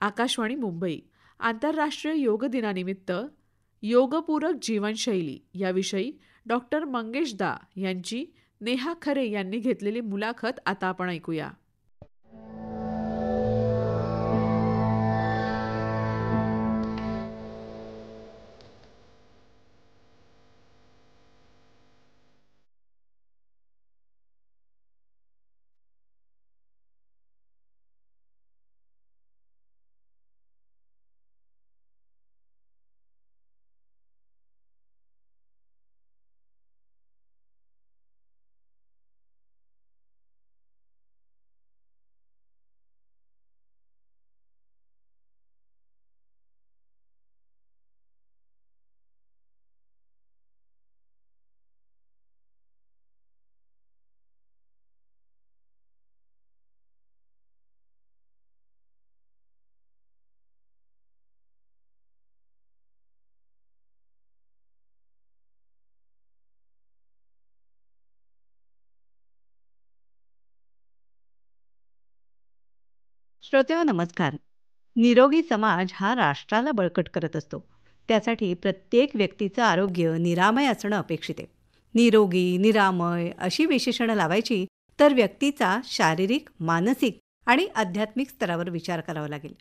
आकाशवाणी मुंबई आंतरराष्ट्रीय योग दिनानिमित्त योगपूरक जीवनशैली याविषयी डॉक्टर मंगेश दा यांची नेहा खरे यांनी घेतलेली मुलाखत आता आपण ऐकूया. श्रोत्यांनो नमस्कार. निरोगी समाज हा राष्ट्राला बळकट करत असतो. त्यासाठी प्रत्येक व्यक्तीचं आरोग्य निरामय असणं अपेक्षित आहे. निरोगी, निरामय अशी विशेषणं लावायची तर व्यक्तीचा शारीरिक, मानसिक आणि आध्यात्मिक स्तरावर विचार करावा लागेल.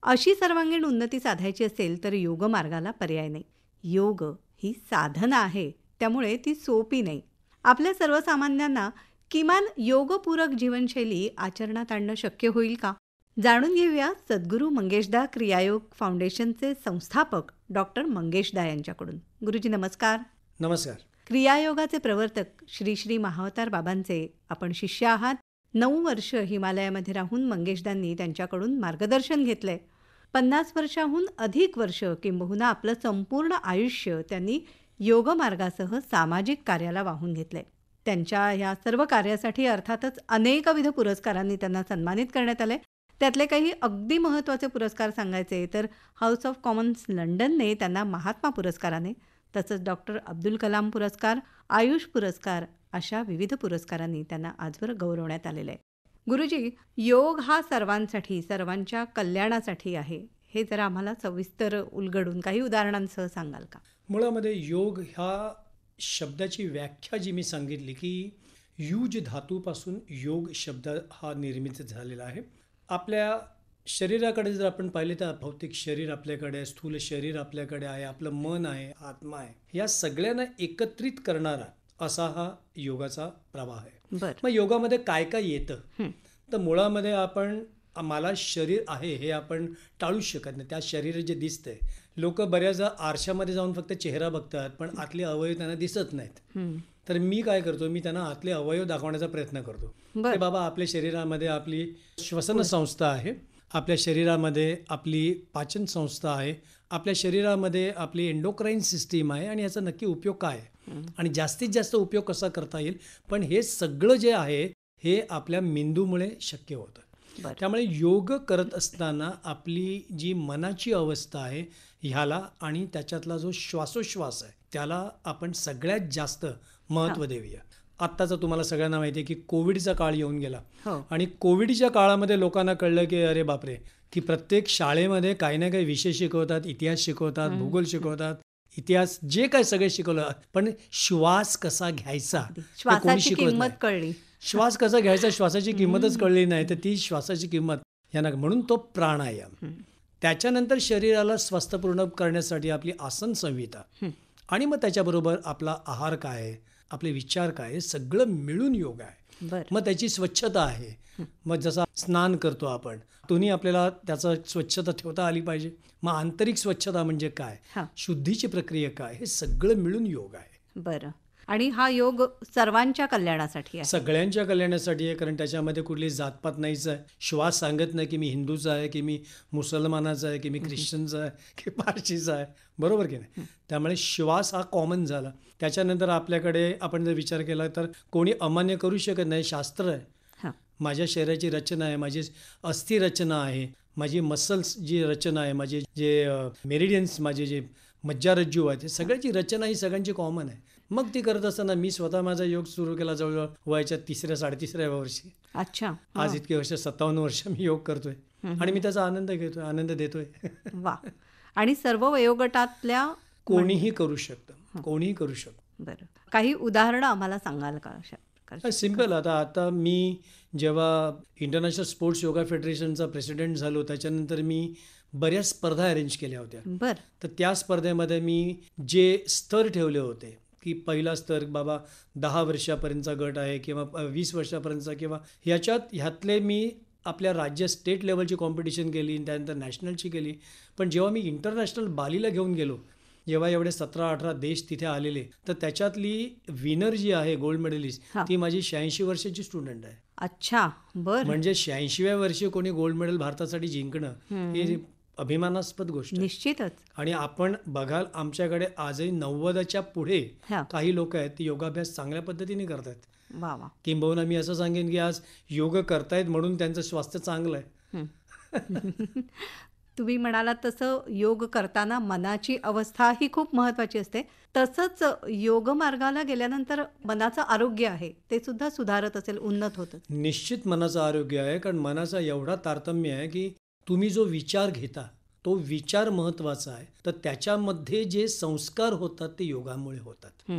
अशी सर्वांगीण उन्नती साधायची असेल तर योगमार्गाला पर्याय नाही. योग ही साधना आहे, त्यामुळे ती सोपी नाही. आपल्या सर्वसामान्यांना किमान योगपूरक जीवनशैली आचरणात आणणं शक्य होईल का? जाणून घेऊया सद्गुरू मंगेशदा क्रियायोग फाउंडेशनचे संस्थापक डॉक्टर मंगेशदा यांच्याकडून. गुरुजी नमस्कार. नमस्कार. क्रियायोगाचे प्रवर्तक श्री श्री महावतार बाबांचे आपण शिष्य आहात. 9 वर्ष हिमालयामध्ये राहून मंगेशदांनी त्यांच्याकडून मार्गदर्शन घेतलंय. 50 वर्षाहून अधिक वर्ष किंबहुना आपलं संपूर्ण आयुष्य त्यांनी योगमार्गासह सामाजिक कार्याला वाहून घेतलंय. त्यांच्या ह्या सर्व कार्यासाठी अर्थातच अनेकविध पुरस्कारांनी त्यांना सन्मानित करण्यात आले. त्यातले काही अगदी महत्त्वाचे पुरस्कार सांगायचे तर हाऊस ऑफ कॉमन्स लंडनने त्यांना महात्मा पुरस्काराने, तसंच डॉक्टर अब्दुल कलाम पुरस्कार, आयुष पुरस्कार अशा विविध पुरस्कारांनी त्यांना आजवर गौरवण्यात आलेलं आहे. गुरुजी, योग हा सर्वांसाठी, सर्वांच्या कल्याणासाठी आहे. हे जरा आम्हाला सविस्तर उलगडून काही उदाहरणांसह सांगाल का? मुळामध्ये योग ह्या शब्दाची व्याख्या जी मी सांगितली की युज धातूपासून योग शब्द हा निर्मित झालेला आहे. आपल्या शरीराकडे जर आपण पाहिले तर भौतिक शरीर आपल्याकडे आहे, स्थूल शरीर आपल्याकडे आहे, आपलं मन आहे, आत्मा आहे. या सगळ्यांना एकत्रित करणारा असा हा योगाचा प्रवाह आहे. मग योगामध्ये काय काय येतं तर मुळामध्ये मला शरीर आहे हे आपण टाळूच शकत नाही. त्या शरीर जे दिसतंय, लोक बऱ्याचदा आरशामध्ये जाऊन फक्त चेहरा बघतात पण आतले अवयव त्यांना दिसत नाहीत. तर मी काय करतो, मी त्यांना आतले अवयव दाखवण्याचा प्रयत्न करतो. की बाबा आपल्या शरीरामध्ये आपली श्वसन संस्था आहे, आपल्या शरीरामध्ये आपली पाचन संस्था आहे, आपल्या शरीरामध्ये आपली एंडोक्राईन सिस्टीम आहे आणि याचा नक्की उपयोग काय आहे आणि जास्तीत जास्त उपयोग कसा करता येईल. पण हे सगळं जे आहे हे आपल्या मेंदूमुळे शक्य होतं. त्यामुळे योग करत असताना आपली जी मनाची अवस्था आहे ह्याला आणि त्याच्यातला जो श्वासोश्वास आहे त्याला आपण सगळ्यात जास्त महत्त्व देऊया. आत्ताचा तुम्हाला सगळ्यांना माहिती आहे की कोविडचा काळ येऊन गेला आणि कोविडच्या काळामध्ये लोकांना कळलं की अरे बापरे, की प्रत्येक शाळेमध्ये काही ना काही विषय शिकवतात, इतिहास शिकवतात, भूगोल शिकवतात, इतिहास जे काय सगळे शिकवलं, पण श्वास कसा घ्यायचा कोणी शिकवत नाही. श्वास कसा घ्यायचा, श्वासाची किंमतच कळली नाही. तर ती श्वासाची किंमत यांना म्हणून तो प्राणायाम. त्याच्यानंतर शरीराला स्वस्थपूर्ण करण्यासाठी आपली आसन संहिता आणि मग त्याच्याबरोबर आपला आहार काय आहे, आपले विचार काय, सगळं मिळून योग आहे. मग त्याची स्वच्छता आहे. मग जसा स्नान करतो आपण, दोन्ही आपल्याला त्याचा स्वच्छता ठेवता आली पाहिजे. मग आंतरिक स्वच्छता म्हणजे काय, शुद्धीची प्रक्रिया काय, हे सगळं मिळून योग आहे. बरं. आणि हा योग सर्वांच्या कल्याणासाठी आहे, सगळ्यांच्या कल्याणासाठी आहे. कारण त्याच्यामध्ये कुठली जातपात नाहीच आहे. श्वास सांगत नाही की मी हिंदूचा आहे, की मी मुसलमानाचा आहे, की मी ख्रिश्चनचा आहे, की पारशीचा आहे. बरोबर की नाही. त्यामुळे श्वास हा कॉमन झाला. त्याच्यानंतर आपल्याकडे आपण जर विचार केला तर कोणी अमान्य करू शकत नाही. शास्त्र आहे, माझ्या शरीराची रचना आहे, माझी अस्थि रचना आहे, माझी मसल्स जी रचना आहे, माझे जे मेरिडियन्स, माझे जे मज्जारज्जू आहे, ते सगळ्याची रचना ही सगळ्यांची कॉमन आहे. मग ती करत असताना मी स्वतः माझा योग सुरू केला जवळजवळ वयाच्या 3-3.5व्या वर्षी. अच्छा. आज इतके वर्ष 57 वर्ष मी योग करतोय. आणि मी त्याचा आनंद घेतोय, आनंद देतोय. वा. आणि सर्व वयोगटातल्या कोणीही करू शकतं, कोणीही करू शकतं. बरं, काही उदाहरणं आम्हाला सांगाल का अशा प्रकारची? सिम्पल. आता मी जेव्हा इंटरनॅशनल स्पोर्ट्स योगा फेडरेशनचा प्रेसिडेंट झालो, त्याच्यानंतर मी बऱ्याच स्पर्धा अरेंज केल्या होत्या. बरं. तर त्या स्पर्धेमध्ये मी जे स्तर ठेवले होते की पहिला स्तर बाबा 10 वर्षापर्यंतचा गट आहे किंवा 20 वर्षापर्यंतचा, किंवा ह्यातले मी आपल्या राज्य स्टेट लेवलची कॉम्पिटिशन केली, त्यानंतर नॅशनलची केली. पण जेव्हा मी इंटरनॅशनल बालीला घेऊन गेलो, जेव्हा एवढे 17-18 देश तिथे आलेले, तर त्याच्यातली विनर जी आहे, गोल्ड मेडलिस्ट, ती माझी 86 वर्षाची स्टुडंट आहे. अच्छा. बरं. म्हणजे 86व्या वर्षी कोणी गोल्ड मेडल भारतासाठी जिंकणं ही अभिमानास्पद गोष्ट आहे. निश्चितच. आणि आपण बघाल आमच्याकडे आजही 90च्या पुढे हा. काही लोक आहेत ती योगाभ्यास चांगल्या पद्धतीने करतात. वा वा. किंबहुना मी असं सांगेन की आज योग करतायत म्हणून त्यांचं स्वास्थ्य चांगलं आहे. तुम्ही म्हणालात तसं योग करताना मनाची अवस्था ही खूप महत्त्वाची असते. तसंच योग मार्गाला गेल्यानंतर मनाचं आरोग्य आहे ते सुद्धा सुधारत असेल, उन्नत होतं. निश्चित मनाचं आरोग्य आहे, कारण मनाचा एवढा तारतम्य आहे की तुम्ही जो विचार घेता तो विचार महत्त्वाचा आहे, तर त्याच्यामध्ये जे संस्कार होतात ते योगामुळे होतात.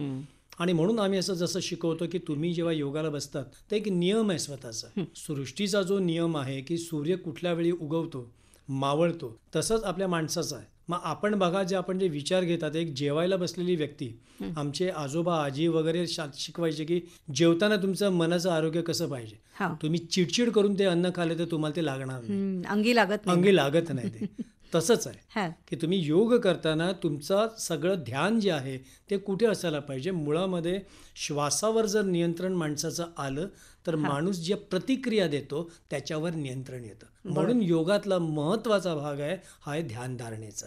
आणि म्हणून आम्ही असं जसं शिकवतो की तुम्ही जेव्हा योगाला बसतात तर एक नियम आहे स्वतःचा. सृष्टीचा जो नियम आहे की सूर्य कुठल्या वेळी उगवतो, मावळतो, तसंच आपल्या माणसाचा आहे. मग आपण बघा, आपण जे विचार घेतात, एक जेवायला बसलेली व्यक्ती, आमचे आजोबा आजी वगैरे शिकवायचे की जेवताना तुमचं मनाचं आरोग्य कसं पाहिजे. तुम्ही चिडचिड करून ते अन्न खाल्ले तर तुम्हाला ते लागणार नाही, अंगी लागत नाही ते. तसंच आहे की तुम्ही योग करताना तुमचं सगळं ध्यान जे आहे ते कुठे असायला पाहिजे. मुळामध्ये श्वासावर जर नियंत्रण माणसाचं आलं तर माणूस जे प्रतिक्रिया देतो त्याच्यावर नियंत्रण येतं. म्हणून योगातला महत्त्वाचा भाग आहे ध्यानधारणेचा.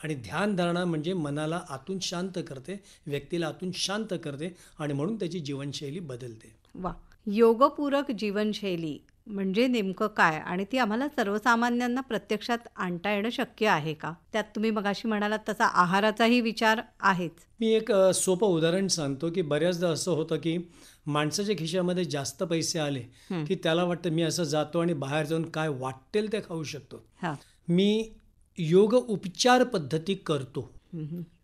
आणि ध्यानधारणा म्हणजे मनाला आतून शांत करते, व्यक्तीला आतून शांत करते, आणि म्हणून त्याची जीवनशैली बदलते. वा. योगपूरक जीवनशैली म्हणजे नेमकं काय, आणि ती आम्हाला सर्वसामान्यांना प्रत्यक्षात आणता येणं शक्य आहे का? त्यात तुम्ही मगाशी म्हणालात तसा आहाराचाही विचार आहेच. मी एक सोपं उदाहरण सांगतो की बऱ्याचदा असं होतं की माणसाच्या खिशामध्ये जास्त पैसे आले की त्याला वाटतं मी असं जातो आणि बाहेर जाऊन काय वाटेल ते खाऊ शकतो. मी योग उपचार पद्धती करतो.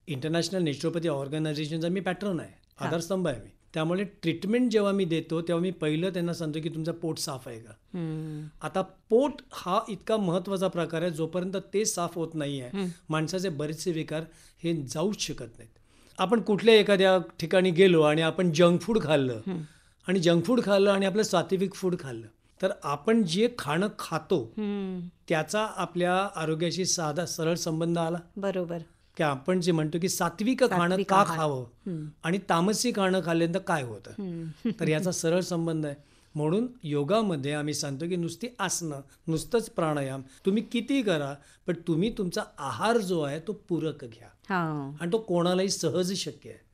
इंटरनॅशनल नॅचरोपॅथी ऑर्गनायझेशनचा मी पॅटर्न आहे, आधारस्तंभ आहे मी. त्यामुळे ट्रीटमेंट जेव्हा मी देतो तेव्हा मी पहिलं त्यांना सांगतो की तुमचं पोट साफ आहे का. आता पोट हा इतका महत्त्वाचा प्रकार आहे, जोपर्यंत ते साफ होत नाही आहे माणसाचे बरेचसे विकार हे जाऊच शकत नाहीत. आपण कुठल्या एखाद्या ठिकाणी गेलो आणि आपण जंक फूड खाल्लं आणि आपलं सात्विक फूड खाल्लं, तर आपण जे खाणं खातो त्याचा आपल्या आरोग्याशी साधा सरळ संबंध आला. बरोबर. की आपण जे म्हणतो की सात्विक खाणं का खावं आणि तामसी खाणं खाल्ल्यानंतर काय होतं, तर याचा सरळ संबंध आहे. म्हणून योगामध्ये आम्ही सांगतो की नुसती आसनं, नुसतंच प्राणायाम तुम्ही किती करा, पण तुम्ही तुमचा आहार जो आहे तो पूरक घ्या. आणि तो कोणालाही सहज शक्य आहे.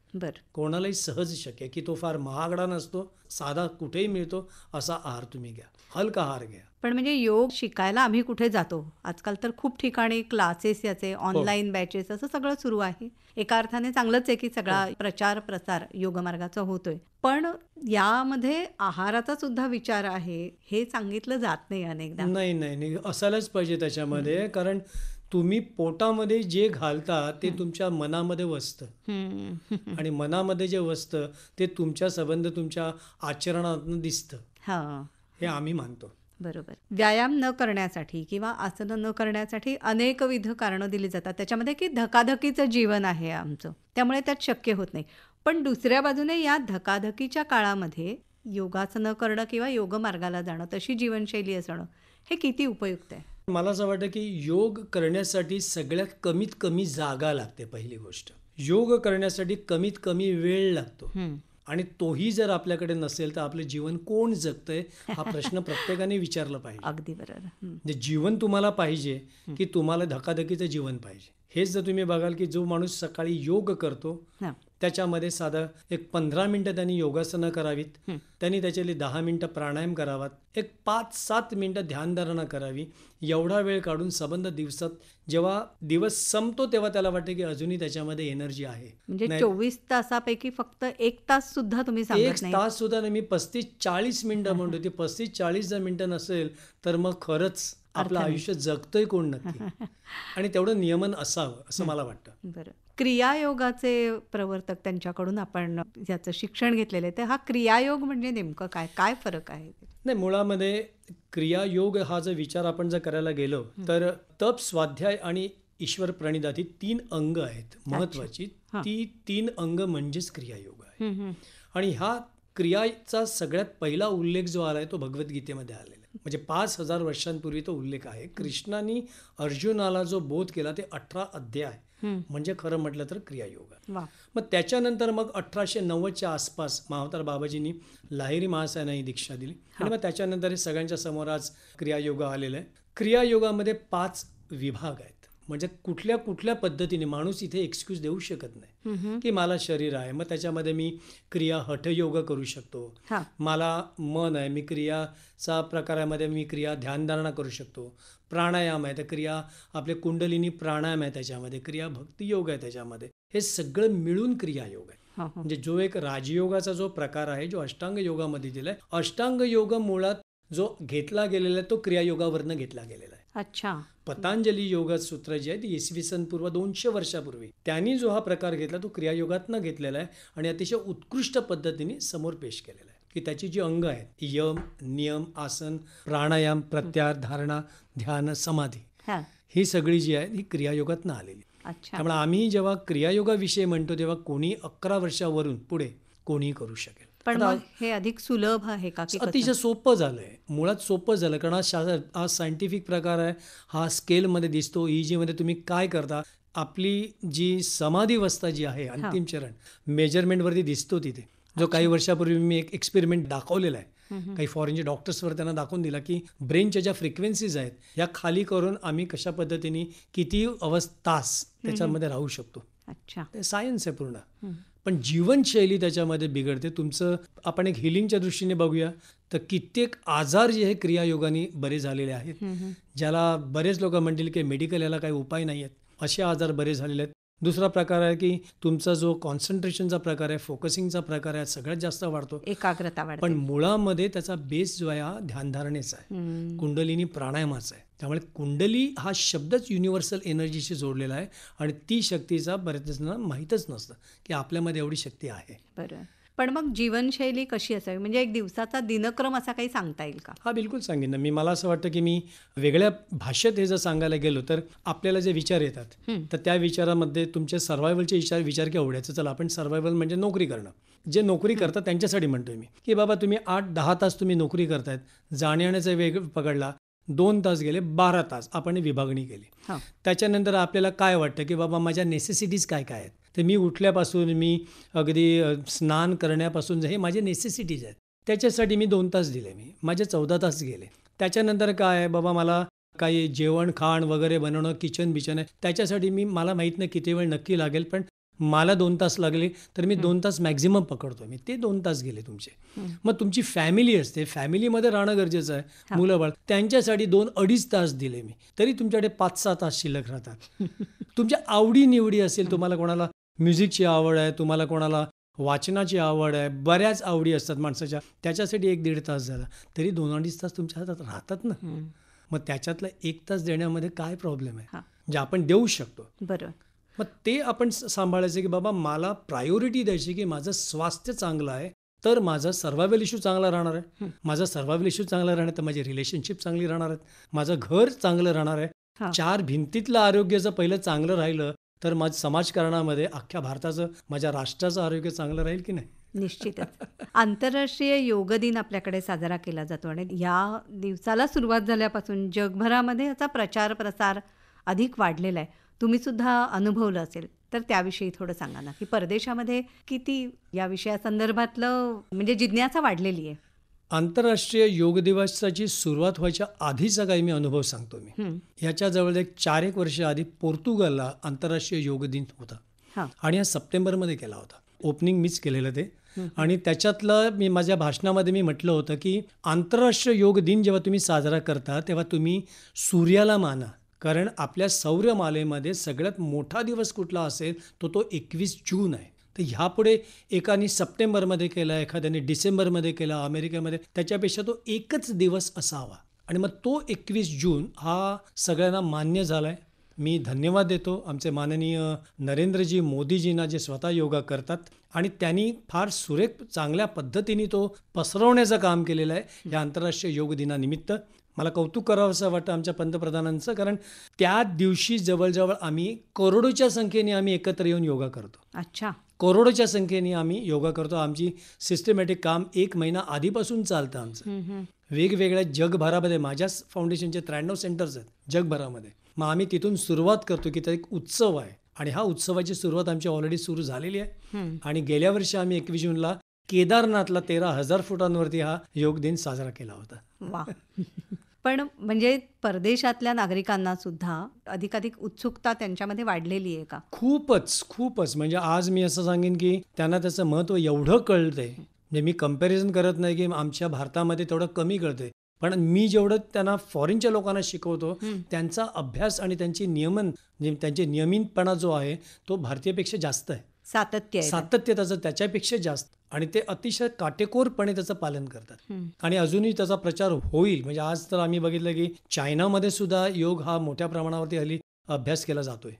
कोणालाही सहज शक्य आहे की तो फार महागडा नसतो, साधा कुठेही मिळतो असा आहार तुम्ही घ्या, हलका आहार घ्या. पण म्हणजे योग शिकायला आम्ही कुठे जातो? आजकाल तर खूप ठिकाणी क्लासेस, याचे ऑनलाईन बॅचेस, असं सगळं सुरू आहे. एका अर्थाने चांगलंच आहे की सगळा प्रचार प्रसार योगमार्गाचा होतोय, पण यामध्ये आहाराचा सुद्धा विचार आहे हे सांगितलं जात नाही अनेकदा. नाही असायलाच पाहिजे त्याच्यामध्ये, कारण तुम्ही पोटामध्ये जे घालता ते तुमच्या मनामध्ये वसतं आणि मनामध्ये जे वसतं ते तुमच्या संबंध तुमच्या आचरणातून दिसतं, हे आम्ही मानतो. बरोबर. व्यायाम न करण्यासाठी किंवा आसनं न करण्यासाठी अनेकविध कारणं दिली जातात, त्याच्यामध्ये की धकाधकीचं जीवन आहे आमचं, त्यामुळे त्यात शक्य होत नाही. पण दुसऱ्या बाजूने या धकाधकीच्या काळामध्ये योगासनं करणं किंवा योगमार्गाला जाणं, तशी जीवनशैली असणं हे किती उपयुक्त आहे? मला असं वाटतं की योग करण्यासाठी सगळ्यात कमीत कमी जागा लागते. पहिली गोष्ट, योग करण्यासाठी कमीत कमी वेळ लागतो, आणि तोही जर आपल्याकडे नसेल तर आपलं जीवन कोण जगतंय हा प्रश्न प्रत्येकाने विचारला पाहिजे. अगदी बरोबर. म्हणजे जीवन तुम्हाला पाहिजे की तुम्हाला धकाधकीचं जीवन पाहिजे. हेच जर तुम्ही बघाल की जो माणूस सकाळी योग करतो त्याच्यामध्ये साधं एक 15 मिनिटं त्यांनी योगासनं करावीत, त्यांनी त्याच्यातली 10 मिनिटं प्राणायाम करावात, एक 5-7 मिनिटं ध्यानधारणा करावी. एवढा वेळ काढून संबंध दिवसात जेव्हा दिवस संपतो तेव्हा त्याला वाटते की अजूनही त्याच्यामध्ये एनर्जी आहे. म्हणजे 24 तासापैकी फक्त 1 तास सुद्धा तुम्ही सांगत नाही. 1 तास सुद्धा नाही, मी 35-40 मिनिटं म्हणतो. ती 35-40 जर मिनिटं नसेल तर मग खरंच आपलं अर्थाने. आयुष्य जगतोय कोण नक्की, आणि तेवढं नियमन असावं असं मला वाटतं. बरं. क्रियायोगाचे प्रवर्तक त्यांच्याकडून आपण याचं शिक्षण घेतलेलं आहे, तर हा क्रियायोग म्हणजे नेमकं काय, काय फरक आहे? नाही, मुळामध्ये क्रियायोग हा जर विचार आपण जर करायला गेलो तर तप, स्वाध्याय आणि ईश्वर प्रणिधात ही 3 अंग आहेत महत्वाची. हां. ती 3 अंग म्हणजेच क्रियायोग आहे. हं, हं. आणि ह्या क्रियाचा सगळ्यात पहिला उल्लेख जो आलाय तो भगवद्गीतेमध्ये आलेला आहे. म्हणजे 5000 वर्षांपूर्वी तो उल्लेख आहे. कृष्णाने अर्जुनाला जो बोध केला ते 18 अध्याय, म्हणजे खरं म्हटलं तर क्रियायोग आहे. वा. मग त्याच्यानंतर मग 1890च्या आसपास महावतार बाबाजींनी लाहिरी महासायांना ही दीक्षा दिली, आणि मग त्याच्यानंतर हे सगळ्यांच्या समोर आज क्रियायोग आलेलं आहे. क्रियायोगामध्ये 5 विभाग आहेत. म्हणजे कुठल्या कुठल्या पद्धतीने माणूस इथे एक्सक्यूज देऊ शकत नाही की मला शरीर आहे, मग त्याच्यामध्ये मी क्रिया हठयोग करू शकतो, हां. मला मन आहे, मी क्रियाचा प्रकारामध्ये मी क्रिया ध्यानधारणा करू शकतो, प्राणायाम आहे, तर क्रिया आपले कुंडलिनी प्राणायाम आहे, त्याच्यामध्ये क्रिया भक्तियोग आहे, त्याच्यामध्ये हे सगळं मिळून क्रियायोग आहे. हां, हां. म्हणजे जो एक राजयोगाचा जो प्रकार आहे जो अष्टांग योगामध्ये दिलाय, अष्टांग योग मुळात जो घेतला गेलेला आहे तो क्रियायोगावरनं घेतला गेलेला आहे. अच्छा. पतंजली योग सूत्र जे आहे ती इसवी सन पूर्व 200 वर्षापूर्वी त्यांनी जो हा प्रकार घेतला तो क्रियायोगातनं घेतलेला आहे, आणि अतिशय उत्कृष्ट पद्धतीने समोर पेश केलेला आहे की त्याची जी अंग आहेत यम, नियम, आसन, प्राणायाम, प्रत्याहार, धारणा, ध्यान, समाधी, हां. ही सगळी जी आहे ही क्रियायोगातनं आलेली. अच्छा. त्यामुळे आम्ही जेव्हा क्रियायोगाविषयी म्हणतो तेव्हा कोणी 11 वर्षावरून पुढे कोणीही करू शकेल. पण आता मग हे अधिक सुलभ आहे का की कसं? अतिशय सोपं झालंय, मुळात सोपं झालं, कारण हा सायंटिफिक प्रकार आहे, हा स्केलमध्ये दिसतो. ईजीमध्ये तुम्ही काय करता, आपली जी समाधीवस्था जी आहे अंतिम चरण मेजरमेंटवरती दिसतो तिथे. जो काही वर्षापूर्वी मी एक एक्सपेरिमेंट दाखवलेला आहे, काही फॉरेनचे डॉक्टर्सवर त्यांना दाखवून दिला की ब्रेनच्या ज्या फ्रिक्वेन्सीज आहेत ह्या खाली करून आम्ही कशा पद्धतीने किती तास त्याच्यामध्ये राहू शकतो. अच्छा. ते सायन्स आहे पूर्ण. पण जीवनशैली त्याच्यामध्ये बिघडते तुमचं. आपण एक हिलिंगच्या दृष्टीने बघूया तर कित्येक आजार जे हे क्रियायोगाने बरे झालेले आहेत, ज्याला बरेच लोक म्हणतील की मेडिकल याला काही उपाय नाही आहेत, असे आजार बरे झालेले आहेत. दुसरा प्रकार आहे की तुमचा जो कॉन्सन्ट्रेशनचा प्रकार आहे, फोकसिंगचा प्रकार आहे, सगळ्यात जास्त वाढतो. एकाग्रता वाढते. पण मुळामध्ये त्याचा बेस जो आहे हा ध्यानधारणेचा आहे, कुंडलिनी प्राणायामाचा आहे. त्यामुळे कुंडली हा शब्दच युनिव्हर्सल एनर्जीशी जोडलेला आहे, आणि ती शक्तीचा बऱ्याच जणांना माहीतच नसतं की आपल्यामध्ये एवढी शक्ती आहे. बरं. पण मग जीवनशैली कशी असावी, म्हणजे एक दिवसाचा दिनक्रम असा काही सांगता येईल का? हा बिलकुल सांगेन ना. मला असं वाटतं की मी वेगळ्या भाषेत हे जर सांगायला गेलो तर आपल्याला जे विचार येतात तर त्या विचारामध्ये तुमच्या सर्व्हायवलचे विचार की आवडायचं. चला आपण सर्व्हायवल म्हणजे नोकरी करणं. जे नोकरी करतात त्यांच्यासाठी म्हणतोय मी की बाबा तुम्ही 8-10 तास तुम्ही नोकरी करतायत, जाण्याचा वेग पकडला, 2 तास गेले, 12 तास आपण विभागणी केली. हां. त्याच्यानंतर आपल्याला काय वाटतं की बाबा माझ्या नेसेसिटीज काय काय आहेत, तर मी उठल्यापासून मी अगदी स्नान करण्यापासून हे माझे नेसेसिटीज आहेत, त्याच्यासाठी मी 2 तास दिले, मी माझे 14 तास गेले. त्याच्यानंतर काय आहे बाबा, मला काही जेवण खाण वगैरे बनवणं, किचन बिचन आहे, त्याच्यासाठी मला माहीत नाही किती वेळ नक्की लागेल, पण मला 2 तास लागले तर मी 2 तास मॅक्झिमम पकडतो मी, ते 2 तास गेले तुमचे. मग तुमची फॅमिली असते, फॅमिलीमध्ये राहणं गरजेचं आहे, मुलं बाळ, त्यांच्यासाठी 2-2.5 तास दिले मी, तरी तुमच्याकडे 5-6 तास शिल्लक राहतात. तुमच्या आवडीनिवडी असेल, तुम्हाला कोणाला म्युझिकची आवड आहे, तुम्हाला कोणाला वाचनाची आवड आहे, बऱ्याच आवडी असतात माणसाच्या, त्याच्यासाठी 1-1.5 तास झाला तरी 2-2.5 तास तुमच्या हातात राहतात ना. मग त्याच्यातला 1 तास देण्यामध्ये काय प्रॉब्लेम आहे, जे आपण देऊ शकतो. बरं. मग ते आपण सांभाळायचं की बाबा मला प्रायोरिटी द्यायची की माझं स्वास्थ्य चांगलं आहे तर माझा सर्व्हायवल इश्यू चांगला राहणार आहे, माझा सर्व्हायवल इश्यू चांगला राहणार तर माझी रिलेशनशिप चांगली राहणार आहेत, माझं घर चांगलं राहणार आहे. 4 भिंतीतलं आरोग्य जर पहिलं चांगलं राहिलं तर माझ्या समाजकारणामध्ये अख्ख्या भारताचं, माझ्या राष्ट्राचं आरोग्य चांगलं राहील की नाही. निश्चितच. आंतरराष्ट्रीय योग दिन आपल्याकडे साजरा केला जातो, आणि या दिवसाला सुरुवात झाल्यापासून जगभरामध्ये याचा प्रचार प्रसार अधिक वाढलेला आहे. तुम्ही सुद्धा अनुभवलं असेल, तर त्याविषयी थोडं सांगा ना, की परदेशामध्ये किती या विषयासंदर्भातलं म्हणजे जिज्ञासा वाढलेली आहे. आंतरराष्ट्रीय योग दिवसाची सुरुवात व्हायच्या आधीचा काही मी अनुभव सांगतो. मी ह्याच्या जवळ 4-1 वर्ष आधी पोर्तुगालला आंतरराष्ट्रीय योग दिन होता, आणि हा सप्टेंबरमध्ये केला होता. ओपनिंग मीच केलेलं ते, आणि त्याच्यातलं मी माझ्या भाषणामध्ये मी म्हटलं होतं की आंतरराष्ट्रीय योग दिन जेव्हा तुम्ही साजरा करता तेव्हा तुम्ही सूर्याला माना, कारण आपल्या सौरमालेमध्ये सगळ्यात मोठा दिवस कुठला असेल तो 21 जून आहे. तर ह्यापुढे एकाने सप्टेंबरमध्ये केला, एखाद्याने डिसेंबरमध्ये केला अमेरिकेमध्ये, त्याच्यापेक्षा तो एकच दिवस असावा आणि मग तो 21 जून हा सगळ्यांना मान्य झाला आहे. मी धन्यवाद देतो आमचे माननीय नरेंद्रजी मोदीजींना, जे स्वतः योगा करतात आणि त्यांनी फार सुरेख चांगल्या पद्धतीने तो पसरवण्याचं काम केलेलं आहे या आंतरराष्ट्रीय योग दिनानिमित्त. मला कौतुक करावं असं वाटतं आमच्या पंतप्रधानांचं, कारण त्या दिवशी जवळजवळ आम्ही करोडोच्या संख्येने आम्ही एकत्र येऊन योगा करतो. अच्छा. करोडोच्या संख्येने आम्ही योगा करतो. आमची सिस्टमॅटिक काम 1 महिना आधीपासून चालतं आमचं. वेगवेगळ्या जगभरामध्ये माझ्याच फाउंडेशनचे 93 सेंटर्स आहेत जगभरामध्ये. मग आम्ही तिथून सुरुवात करतो की तो एक उत्सव आहे आणि हा उत्सवाची सुरुवात आमची ऑलरेडी सुरू झालेली आहे. आणि गेल्या वर्षी आम्ही 21 जूनला केदारनाथला 13,000 फुटांवरती हा योग दिन साजरा केला होता. वा. पण म्हणजे परदेशातल्या नागरिकांना सुद्धा अधिकाधिक उत्सुकता त्यांच्यामध्ये वाढलेली आहे का? खूपच म्हणजे आज मी असं सांगेन की त्यांना त्याचं महत्त्व एवढं कळतंय. म्हणजे मी कंपॅरिझन करत नाही की आमच्या भारतामध्ये तेवढं कमी कळतंय, पण मी जेवढं त्यांना फॉरेनच्या लोकांना शिकवतो त्यांचा अभ्यास आणि त्यांची नियमन, म्हणजे त्यांचे नियमितपणा जो आहे तो भारतीयपेक्षा जास्त आहे. सातत्य त्याचं त्याच्यापेक्षा जास्त, आणि ते अतिशय काटेकोरपणे त्याचं पालन करतात आणि अजूनही त्याचा प्रचार होईल. म्हणजे आज तर आम्ही बघितलं की चायनामध्ये सुद्धा योग हा मोठ्या प्रमाणावरती हल्ली अभ्यास केला जातोय.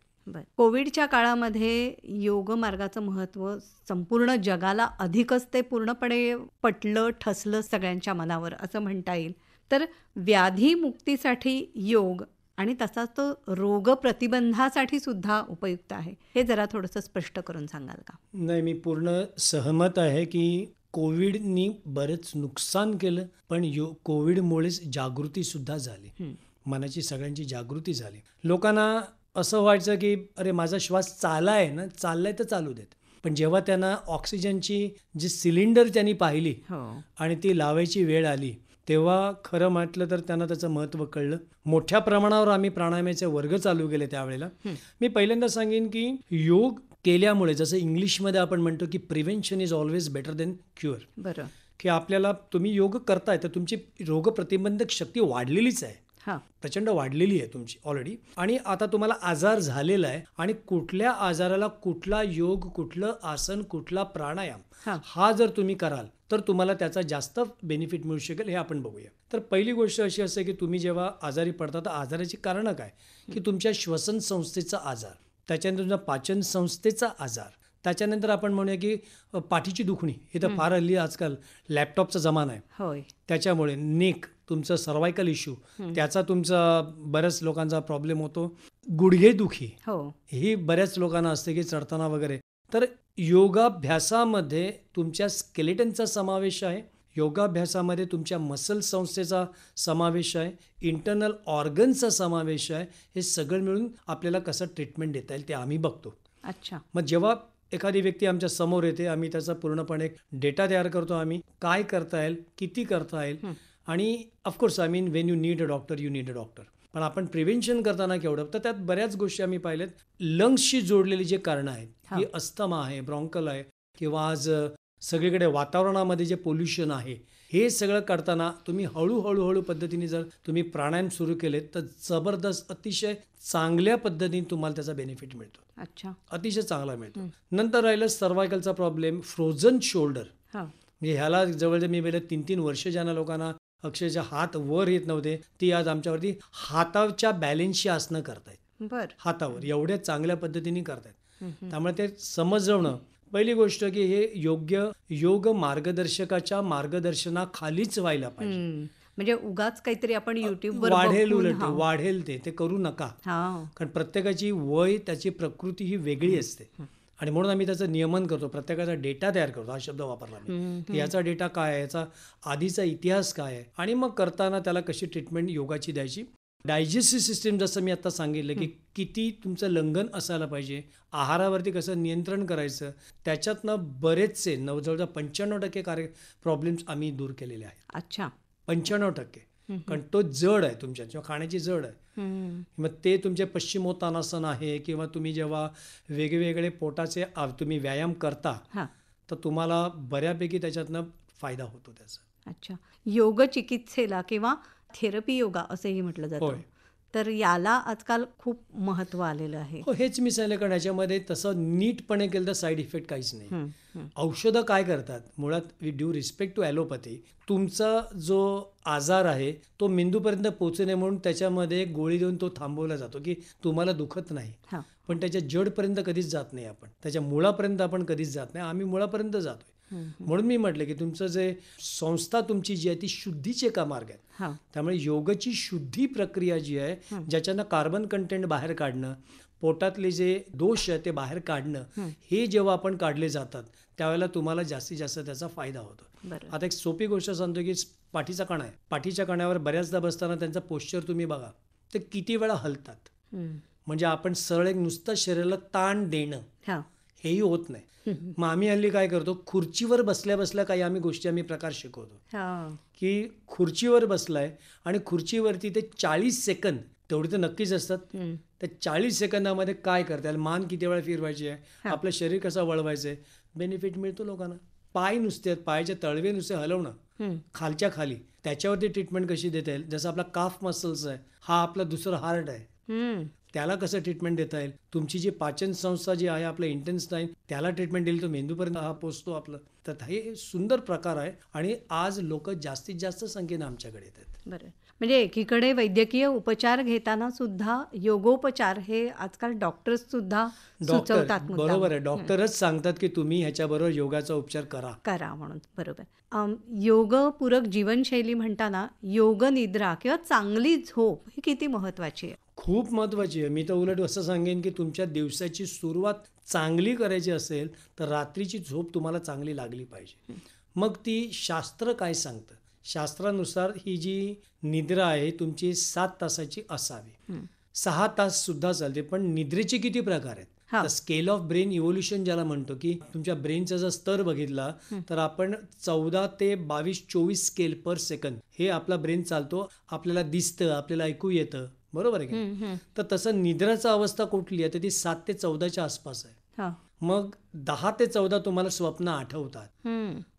कोविडच्या काळामध्ये योग मार्गाचं महत्त्व संपूर्ण जगाला अधिकच ते पूर्णपणे पटलं, ठसलं सगळ्यांच्या मनावर असं म्हणता येईल. तर व्याधी मुक्तीसाठी योग आणि तसाच तो रोग प्रतिबंधासाठी सुद्धा उपयुक्त आहे, हे जरा थोडंसं स्पष्ट करून सांगाल का? नाही, मी पूर्ण सहमत आहे की कोविडनी बरेच नुकसान केलं, पण कोविडमुळेच जागृती सुद्धा झाली. मनाची सगळ्यांची जागृती झाली. लोकांना असं व्हायचं की अरे माझा श्वास चाललाय तर चालू देत. पण जेव्हा त्यांना ऑक्सिजनची जी सिलेंडर त्यांनी पाहिली आणि ती लावायची वेळ आली, तेव्हा खरं म्हटलं तर त्यांना त्याचं महत्त्व कळलं. मोठ्या प्रमाणावर आम्ही प्राणायामाचे वर्ग चालू केले त्यावेळेला. मी पहिल्यांदा सांगेन की योग केल्यामुळे, जसं इंग्लिशमध्ये आपण म्हणतो की prevention is always better than cure. बरं. की आपल्याला तुम्ही योग करताय तर तुमची रोगप्रतिबंधक शक्ती वाढलेलीच आहे, प्रचंड वाढलेली आहे तुमची ऑलरेडी. आणि आता तुम्हाला आजार झालेला आहे आणि कुठल्या आजाराला कुठला योग, कुठलं आसन, कुठला प्राणायाम हा जर तुम्ही कराल तर तुम्हाला त्याचा जास्त बेनिफिट मिळू शकेल, हे आपण बघूया. तर पहिली गोष्ट अशी असते की तुम्ही जेव्हा आजारी पडता तर आजाराची कारणं काय, की तुमच्या श्वसन संस्थेचा आजार, त्याच्यानंतर तुमच्या पाचन संस्थेचा आजार, त्याच्यानंतर आपण म्हणूया की पाठीची दुखणी. हे तर फार हल्ली आजकाल लॅपटॉपचा जमाना आहे, त्याच्यामुळे नेक, तुमचं सर्वायकल इश्यू, त्याचा तुमचा बऱ्याच लोकांचा प्रॉब्लेम होतो. गुडघे दुखी ही बऱ्याच लोकांना असते की चढताना वगैरे. तर योगाभ्यासामध्ये तुमच्या स्केलेटनचा समावेश आहे, योगाभ्यासामध्ये तुमच्या मसल संस्थेचा समावेश आहे, इंटरनल ऑर्गनचा समावेश आहे. हे सगळं मिळून आपल्याला कसं ट्रीटमेंट देता येईल ते आम्ही बघतो. अच्छा. मग जेव्हा एखादी व्यक्ती आमच्या समोर येते, आम्ही त्याचा पूर्णपणे डेटा तयार करतो. आम्ही काय करता येईल, किती करता येईल, आणि of course I mean Wien you need a doctor you need a doctor. पण आपण प्रिव्हेन्शन करताना केवढं, तर त्यात बऱ्याच गोष्टी आम्ही पाहिल्यात. लंग्सशी जोडलेली जे कारणं आहेत, की अस्थमा आहे, ब्रॉन्कल आहे, किंवा आज सगळीकडे वातावरणामध्ये जे पोल्युशन आहे, हे सगळं करताना तुम्ही हळूहळू पद्धतीने जर तुम्ही प्राणायाम सुरू केले तर जबरदस्त, अतिशय चांगल्या पद्धतीने तुम्हाला त्याचा बेनिफिट मिळतो. अच्छा. अतिशय चांगला मिळतो. नंतर राहिलं सर्वायकलचा प्रॉब्लेम, फ्रोझन शोल्डर. म्हणजे ह्याला जवळजवळ मी गेल्या 3-3 वर्ष ज्यांना लोकांना अक्षरशः हात वर येत नव्हते, ती आज आमच्यावरती हाताच्या बॅलेन्सची आसनं करतायत. हातावर एवढ्या चांगल्या पद्धतीने करतायत. त्यामुळे ते समजवणं पहिली गोष्ट की हे योग्य योग मार्गदर्शकाच्या मार्गदर्शनाखालीच व्हायला पाहिजे. म्हणजे उगाच काहीतरी आपण युट्यूबवर वाढेल ते करू नका. कारण प्रत्येकाची वय, त्याची प्रकृती ही वेगळी असते आणि म्हणून आम्ही त्याचं नियमन करतो, प्रत्येकाचा डेटा तयार करतो. हा शब्द वापरला मी. याचा डेटा काय आहे, याचा आधीचा इतिहास काय आहे, आणि मग करताना त्याला कशी ट्रीटमेंट योगाची द्यायची. डायजेस्टिव्ह सिस्टीम जसं मी आता सांगितलं की किती तुमचं लंघन असायला पाहिजे, आहारावरती कसं नियंत्रण करायचं, त्याच्यातनं बरेचसे जवळजवळ 95% प्रॉब्लेम्स आम्ही दूर केलेले आहेत. अच्छा. 95%. कारण तो जड आहे तुमच्या, किंवा खाण्याची जड आहे. मग ते तुमचे पश्चिमोत्तानासन आहे, किंवा तुम्ही जेव्हा वेगवेगळे पोटाचे तुम्ही व्यायाम करता तर तुम्हाला बऱ्यापैकी त्याच्यातनं फायदा होतो त्याचा. अच्छा. योग चिकित्सेला किंवा थेरपी योगा असंही म्हटलं जातं. तर याला आजकाल खूप महत्त्व आलेलं आहे. हो, हेच मी सांगितलं, कारण याच्यामध्ये तसं नीटपणे केलं तर साईड इफेक्ट काहीच नाही. औषधं काय करतात मुळात, with due respect to allopathy, तुमचा जो आजार आहे तो मेंदूपर्यंत पोहोचू नये म्हणून त्याच्यामध्ये एक गोळी देऊन तो थांबवला जातो की तुम्हाला दुखत नाही. हां. पण त्याच्या जडपर्यंत कधीच जात नाही, आपण त्याच्या मुळापर्यंत आपण कधीच जात नाही. आम्ही मुळापर्यंत जातोय. म्हणून मी म्हटलं की तुमचं जे संस्था तुमची जी आहे ती शुद्धीचे का मार्ग आहेत. हां. त्यामुळे योगची शुद्धी प्रक्रिया जी आहे, ज्याच्यानं कार्बन कंटेंट बाहेर काढणं, पोटातले जे दोष आहे ते बाहेर काढणं, हे जेव्हा आपण काढले जातात त्यावेळेला तुम्हाला जास्तीत जास्त त्याचा फायदा होतो. बरं. आता एक सोपी गोष्ट सांगतो की पाठीचा कणा आहे, पाठीच्या कण्यावर बऱ्याचदा बसताना त्यांचा पोश्चर तुम्ही बघा, ते किती वेळा हलतात. म्हणजे आपण सरळ एक नुसतं शरीराला ताण देणं हां. हेही होत नाही. मग आम्ही हल्ली काय करतो, खुर्चीवर बसल्या बसल्या काही आम्ही प्रकार शिकवतो हां. की खुर्चीवर बसलाय आणि खुर्चीवरती ते 40 सेकंद तेवढे तर नक्कीच असतात. त्या 40 सेकंदामध्ये काय करता येईल, मान किती वेळा फिरवायची आहे, आपलं शरीर कसं वळवायचं आहे, बेनिफिट मिळतो लोकांना. पाय नुसते आहेत, पायाचे तळवे नुसते हलवणं खालच्या खाली, त्याच्यावरती ट्रीटमेंट कशी देता येईल. जसं आपला काफ मसल्स आहे, हा आपला दुसरं हार्ट आहे, त्याला कसं ट्रीटमेंट देता येईल. तुमची जी पाचन संस्था जी आहे, आपलं इंटेन्स्टाईन, त्याला ट्रीटमेंट दिली तर मेंदूपर्यंत हा पोचतो आपलं. तर हे सुंदर प्रकार आहे आणि आज लोक जास्तीत जास्त संख्येनं आमच्याकडे येतात. बरं. म्हणजे एकीकडे वैद्यकीय उपचार घेताना सुद्धा योगोपचार हे आजकाल डॉक्टर्स सुद्धा सुचवतात. मुद्दाम. बरोबर आहे, डॉक्टरच सांगतात की तुम्ही ह्याच्याबरोबर योगाचा उपचार करा म्हणून. बरोबर. योगपूरक जीवनशैली म्हणताना योग निद्रा किंवा चांगली झोप ही किती महत्वाची आहे? खूप महत्त्वाची आहे. मी तर उलट असं सांगेन की तुमच्या दिवसाची सुरुवात चांगली करायची असेल तर रात्रीची झोप तुम्हाला चांगली लागली पाहिजे. मग ती शास्त्र काय सांगतं, शास्त्रानुसार ही जी निद्रा आहे तुमची 7 तासाची असावी. 6 तास सुद्धा चालते, पण निद्रेचे किती प्रकार आहेत. तर स्केल ऑफ ब्रेन इव्होल्युशन ज्याला म्हणतो, की तुमच्या ब्रेनचा जर स्तर बघितला तर आपण 14 ते 22-24 स्केल पर सेकंद हे आपला ब्रेन चालतो. आपल्याला दिसतं, आपल्याला ऐकू येतं, बरोबर आहे की. तर तसं निद्राचा अवस्था कुठली आहे तर ती 7 ते 14च्या आसपास आहे. मग 10 ते 14 तुम्हाला स्वप्न आठवतात,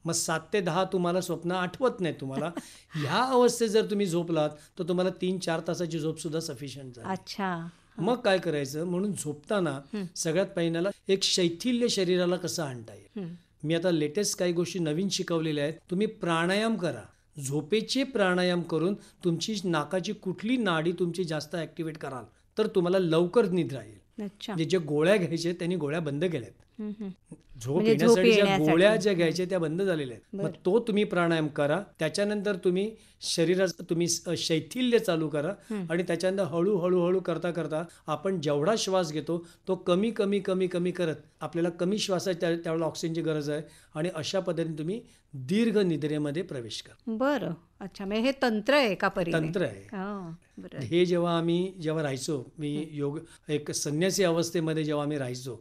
मग 7 ते 10 तुम्हाला स्वप्न आठवत नाही तुम्हाला. ह्या अवस्थेत जर तुम्ही झोपलात तर तुम्हाला 3-4 तासाची झोप सुद्धा सफिशियंट झाली. अच्छा. मग काय करायचं, म्हणून झोपताना सगळ्यात पहिल्याला एक शैथिल्य शरीराला कसं आणता येईल. मी आता लेटेस्ट काही गोष्टी नवीन शिकवलेल्या आहेत. तुम्ही प्राणायाम करा, झोपेचे प्राणायाम करून तुमची नाकाची कुठली नाडी तुमची जास्त ऍक्टिव्हेट कराल तर तुम्हाला लवकर निद्रा येईल. म्हणजे जे गोळ्या घ्यायचे त्यांनी गोळ्या बंद केल्यात. झोप येण्यासाठी ज्या गोळ्या ज्या घ्यायच्या त्या बंद झालेल्या आहेत. मग तो तुम्ही प्राणायाम करा. त्याच्यानंतर तुम्ही शरीराचं तुम्ही शैथिल्य चालू करा आणि त्याच्यानंतर हळूहळू करता करता आपण जेवढा श्वास घेतो तो कमी कमी कमी कमी करत आपल्याला कमी श्वासाची त्यावेळेला ऑक्सिजनची गरज आहे आणि अशा पद्धतीने तुम्ही दीर्घ निद्रेमध्ये प्रवेश करा. बरं. अच्छा, म्हणजे हे तंत्र आहे का परीने? तंत्र आहे हे. जेव्हा राहायचो मी योग एक संन्यासी अवस्थेमध्ये जेव्हा आम्ही राहायचो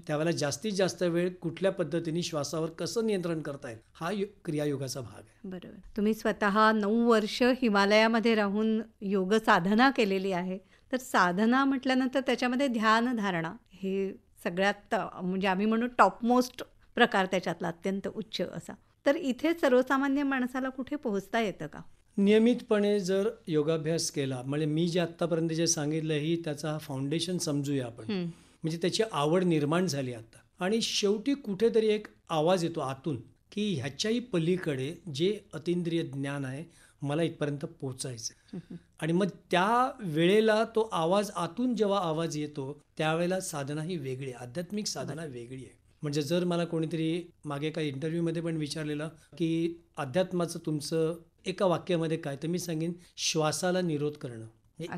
त्यावेळेला जास्तीत जास्त वेळ कुठल्या पद्धतीने श्वासावर कसं नियंत्रण करता येईल हा क्रियायोगाचा भाग आहे. बरोबर. तुम्ही स्वतः 9 वर्ष हिमालयामध्ये राहून योग साधना केलेली आहे. तर साधना म्हटल्यानंतर त्याच्यामध्ये ध्यान धारणा हे सगळ्यात म्हणजे आम्ही म्हणू टॉपमोस्ट प्रकार त्याच्यातला, अत्यंत उच्च असा. तर इथे सर्वसामान्य माणसाला कुठे पोहोचता येतं का? नियमितपणे जर योगाभ्यास केला, म्हणजे मी जे आत्तापर्यंत जे सांगितलं ही त्याचा फाउंडेशन समजूया आपण. म्हणजे त्याची आवड निर्माण झाली आता आणि शेवटी कुठेतरी एक आवाज येतो आतून की ह्याच्याही पलीकडे जे अतिंद्रिय ज्ञान आहे मला इथपर्यंत पोचायचं. आणि मग त्या वेळेला तो आवाज आतून जेव्हा आवाज येतो त्यावेळेला साधना ही वेगळी, आध्यात्मिक साधना वेगळी आहे. म्हणजे जर मला कोणीतरी मागे काही इंटरव्ह्यूमध्ये पण विचारलेलं की अध्यात्माचं तुमचं एका वाक्यामध्ये काय, तर मी सांगेन श्वासाला निरोध करणं.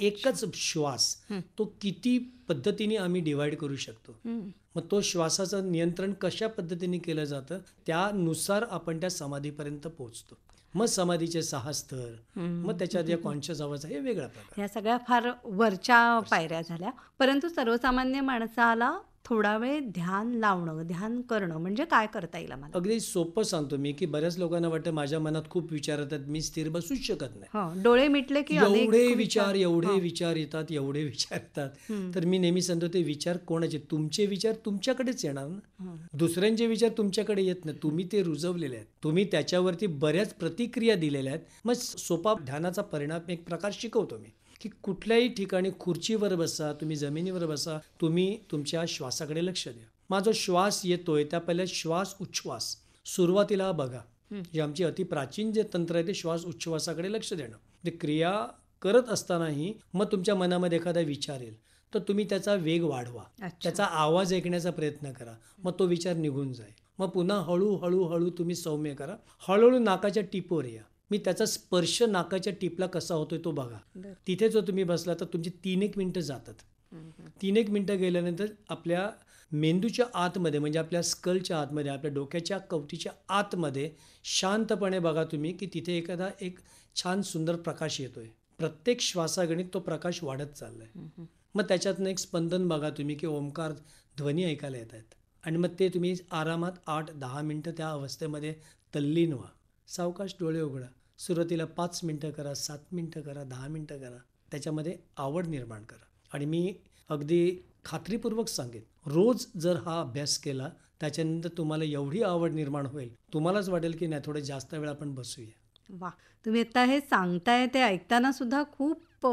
एकच श्वास तो किती पद्धतीने आम्ही डिवाइड करू शकतो. मग तो श्वासाचं नियंत्रण कशा पद्धतीने केलं जातं त्यानुसार आपण त्या समाधीपर्यंत पोहोचतो. मग समाधीचे 6 स्तर, मग त्याच्यात जे कॉन्शियस आवाज आहे हे वेगळा प्रकार. ह्या सगळ्या फार वरच्या पायऱ्या झाल्या. परंतु सर्वसामान्य माणसाला थोडा वेळ ध्यान लावणं, ध्यान करणं म्हणजे काय करता येईल आम्हाला? अगदी सोपं सांगतो मी की बऱ्याच लोकांना वाटतं माझ्या मनात खूप विचार येतात, मी स्थिर बसूच शकत नाही. डोळे मिटले की एवढे विचार येतात. तर मी नेहमी सांगतो ते विचार कोणाचे, तुमचे विचार तुमच्याकडेच येणार ना. दुसऱ्यांचे विचार तुमच्याकडे येत नाही, तुम्ही ते रुजवलेले आहेत, तुम्ही त्याच्यावरती बऱ्याच प्रतिक्रिया दिलेल्या आहेत. मग सोपा ध्यानाचा परिणाम एक प्रकार शिकवतो मी की कुठल्याही ठिकाणी खुर्चीवर बसा, तुम्ही जमिनीवर बसा, तुम्ही तुमच्या श्वासाकडे लक्ष द्या. माझा श्वास येतोय त्या पहिल्या श्वास उच्छ्वास सुरुवातीला बघा. जे आमची अतिप्राचीन जे तंत्र आहे ते श्वास उच्छ्वासाकडे लक्ष देणं. ते क्रिया करत असतानाही मग तुमच्या मनामध्ये एखादा विचार येईल तर तुम्ही त्याचा वेग वाढवा, त्याचा आवाज ऐकण्याचा प्रयत्न करा, मग तो विचार निघून जाईल. मग पुन्हा हळूहळू हळू तुम्ही सौम्य करा. हळूहळू नाकाच्या टिपवर या. मी त्याचा स्पर्श नाकाच्या टिपला कसा होतोय तो बघा. तिथे जो तुम्ही बसला तर तुमची 3-1 मिनिटं जातात. 3-1 मिनिटं गेल्यानंतर आपल्या मेंदूच्या आतमध्ये म्हणजे आपल्या स्कलच्या आतमध्ये, आपल्या डोक्याच्या कवटीच्या आतमध्ये शांतपणे बघा तुम्ही की तिथे एखादा एक छान सुंदर प्रकाश येतोय. प्रत्येक श्वासागणित तो प्रकाश वाढत चाललाय. मग त्याच्यातनं एक स्पंदन बघा तुम्ही की ओंकार ध्वनी ऐकायला येत आहेत. आणि मग ते तुम्ही आरामात 8-10 मिनटं त्या अवस्थेमध्ये तल्लीन व्हा. सावकाश डोळे उघडा. सुरुवातीला 5 मिनटं करा, 7 मिनटं करा, 10 मिनटं करा. त्याच्यामध्ये आवड निर्माण करा. आणि मी अगदी खात्रीपूर्वक सांगेन, रोज जर हा अभ्यास केला त्याच्यानंतर तुम्हाला एवढी आवड निर्माण होईल, तुम्हालाच वाटेल की नाही थोडं जास्त वेळ आपण बसूया. वा, तुम्ही आता हे सांगताय ते ऐकताना सुद्धा खूप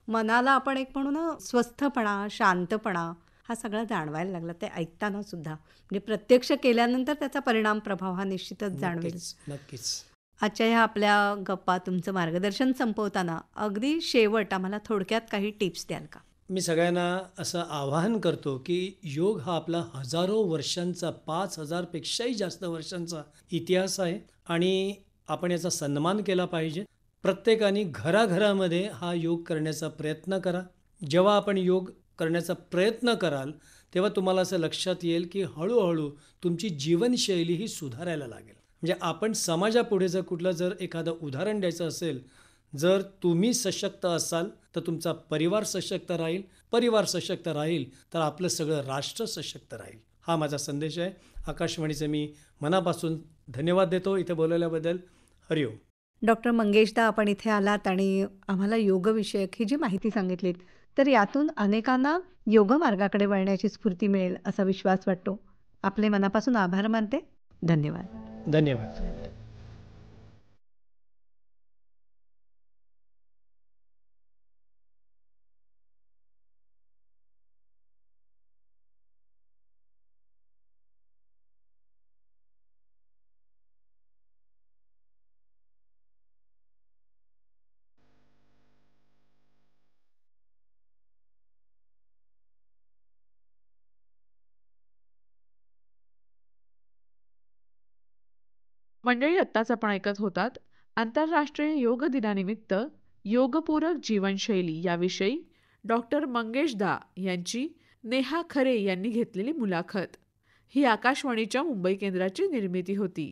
मनाला आपण एक म्हणू ना स्वस्थपणा, शांतपणा हा सगळा जाणवायला लागला ते ऐकताना सुद्धा. म्हणजे प्रत्यक्ष केल्यानंतर त्याचा परिणाम, प्रभाव हा निश्चितच जाणवेल. नक्कीच. आजच्या ह्या आपल्या गप्पा, तुमचं मार्गदर्शन संपवताना अगदी शेवट आम्हाला थोडक्यात काही टिप्स द्याल का? मी सगळ्यांना असं आवाहन करतो की योग हा आपला हजारो वर्षांचा, 5,000 पेक्षाही जास्त वर्षांचा इतिहास आहे आणि आपण याचा सन्मान केला पाहिजे. प्रत्येकाने घराघरामध्ये हा योग करण्याचा प्रयत्न करा. जेव्हा आपण योग करण्याचा प्रयत्न कराल तेव्हा तुम्हाला असं लक्षात येईल की हळूहळू तुमची जीवनशैली ही सुधारायला लागेल. म्हणजे आपण समाजापुढे जर कुठलं जर एखादं उदाहरण द्यायचं असेल, जर तुम्ही सशक्त असाल तर तुमचा परिवार सशक्त राहील, परिवार सशक्त राहील तर आपलं सगळं राष्ट्र सशक्त राहील. हा माझा संदेश आहे. आकाशवाणीचे मी मनापासून धन्यवाद देतो इथे बोलवल्याबद्दल. हरिओम. डॉक्टर मंगेशदा, आपण इथे आलात आणि आम्हाला योगविषयक ही जी माहिती सांगितलीत तर यातून अनेकांना योगमार्गाकडे वळण्याची स्फूर्ती मिळेल असा विश्वास वाटतो. आपले मनापासून आभार मानते. धन्यवाद. धन्यवाद. मंडळी, आत्ताच आपण ऐकत होतात आंतरराष्ट्रीय योग दिनानिमित्त योगपूरक जीवनशैली याविषयी डॉक्टर मंगेश दा यांची नेहा खरे यांनी घेतलेली मुलाखत. ही आकाशवाणीच्या मुंबई केंद्राची निर्मिती होती.